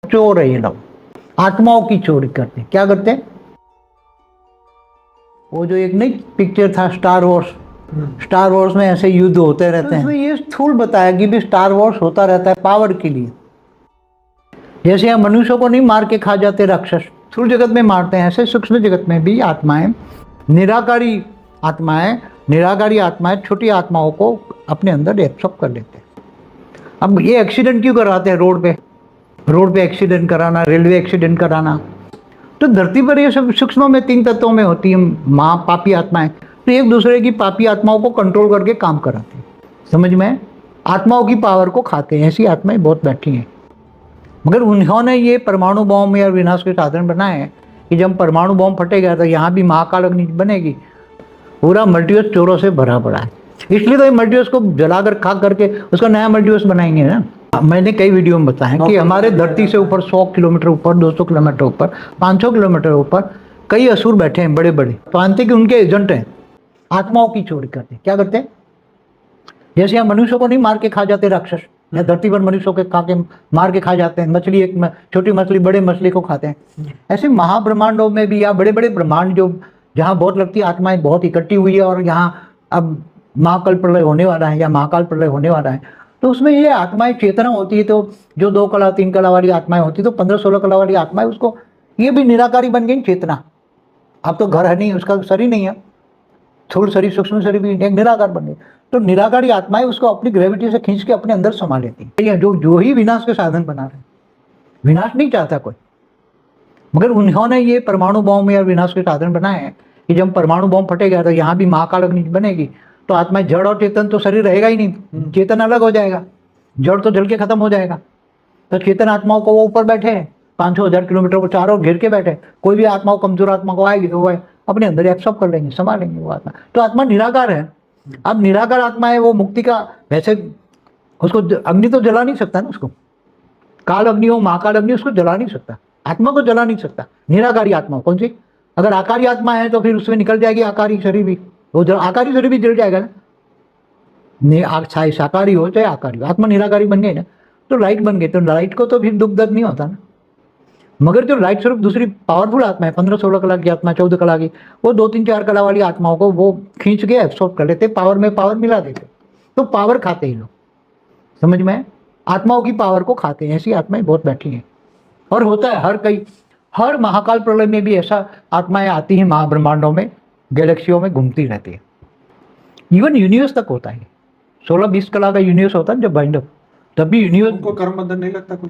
चोर है ये लोग, आत्माओं की चोरी करते हैं। क्या करते हैं? वो जो एक नहीं पिक्चर था स्टार वॉर्स, स्टार वॉर्स में ऐसे युद्ध होते रहते हैं, तो इसमें ये स्थूल बताया कि भी स्टार वॉर्स होता रहता है पावर के लिए। जैसे हम मनुष्यों को नहीं मार के खा जाते राक्षस, स्थूल जगत में मारते हैं, ऐसे सूक्ष्म जगत में भी आत्माएं, निराकारी आत्माएं छोटी आत्माओं को अपने अंदर एब्सॉर्ब कर लेते हैं। अब ये एक्सीडेंट क्यों कराते हैं रोड पे एक्सीडेंट कराना, रेलवे एक्सीडेंट कराना, तो धरती पर ये सब सूक्ष्म में 3 तत्वों में होती है माँ पापी आत्माएं, तो एक दूसरे की पापी आत्माओं को कंट्रोल करके काम कराते हैं। समझ में? आत्माओं की पावर को खाते हैं, ऐसी आत्माएं बहुत बैठी हैं। मगर उन्होंने ये परमाणु बॉम्ब या विनाश के साधन बनाए हैं कि जब परमाणु बॉम्ब फटेगा तो यहाँ भी महाकाल अग्नि बनेगी, पूरा मल्टीवर्स चोरों से भरा पड़ा है। इसलिए तो ये मल्टीवर्स को जलाकर खा करके उसका नया मल्टीवर्स बनाएंगे ना। मैंने कई वीडियो में बताया कि हमारे धरती से ऊपर 100 किलोमीटर ऊपर, 200 किलोमीटर ऊपर, 500 किलोमीटर ऊपर कई असुर बैठे हैं बड़े बड़े, मानते कि उनके एजेंट हैं, आत्माओं की चोरी करते हैं। क्या करते हैं? जैसे हम मनुष्यों को नहीं मार के खा जाते राक्षस, या धरती पर मनुष्यों के खा के मार के खा जाते हैं, मछली एक छोटी मछली बड़े मछली को खाते हैं, ऐसे महाब्रह्मांडों में भी या बड़े बड़े ब्रह्मांड जो जहाँ बहुत लगती आत्माएं बहुत इकट्ठी हुई है और यहाँ अब महाकाल प्रलय होने वाला है या महाकाल प्रलय होने वाला है, तो उसमें ये आत्माएं चेतना होती है, तो जो 2 कला 3 कला वाली आत्माएं होती है, तो 15-16 कला वाली आत्माएं उसको ये भी निराकारी बन गई चेतना। अब तो घर है नहीं, उसका शरीर नहीं है, थोड़ी शरीर सूक्ष्म शरीर भी एक निराकार बन गई, तो निराकारी आत्माएं उसको अपनी ग्रेविटी से खींच के अपने अंदर समा लेती है। जो ही विनाश के साधन बना रहे, विनाश नहीं चाहता कोई, मगर उन्होंने ये परमाणु बॉम्ब या विनाश के साधन बनाए हैं कि जब परमाणु बॉम्ब फटेगा तो यहाँ भी महाकाल अग्नि बनेगी, तो आत्मा जड़ और चेतन तो शरीर रहेगा ही नहीं, चेतन अलग हो जाएगा, जड़ तो जल के खत्म हो जाएगा। तो चेतन आत्माओं को वो ऊपर बैठे हैं 500,000 किलोमीटर को चारों घेर के बैठे, कोई भी आत्माओं कमजोर आत्मा को आएगी तो वो अपने अंदर एब्सॉर्ब कर लेंगे, संभाल लेंगे वो आत्मा। तो आत्मा निराकार है। अब निराकार आत्मा है वो मुक्ति का, वैसे उसको अग्नि तो जला नहीं सकता ना, उसको काल अग्नि हो महाकाल अग्नि उसको जला नहीं सकता, आत्मा को जला नहीं सकता। निराकारी आत्मा कौन सी? अगर आकारी आत्मा है तो फिर उसमें निकल जाएगी आकारी शरीर भी, वो आकारी शरीर भी जल जाएगा ना। चाहे साकारी हो चाहे आकारी हो, आत्मा निराकारी बन गई ना, तो लाइट बन गई, तो लाइट को तो फिर दुख दर्द नहीं होता ना। मगर जो लाइट स्वरूप दूसरी पावरफुल आत्मा है, 15-16 कला की आत्मा, 14 कला की, वो 2-3-4 कला वाली आत्माओं को वो खींच के एब्सॉर्ब कर लेते, पावर में पावर मिला देते, तो पावर खाते ही लोग। समझ में? आत्माओं की पावर को खाते हैं, ऐसी आत्माएं बहुत बैठी हैं। और होता है हर महाकाल प्रलय में भी ऐसा आत्माएं आती हैं महाब्रह्मांडों में, गैलेक्सियों में घूमती रहती है। इवन यूनिवर्स तक होता है, 16-20 कला का यूनिवर्स होता है जब बाइंड अप, तब भी यूनिवर्स को कर्म बंधन नहीं लगता कोई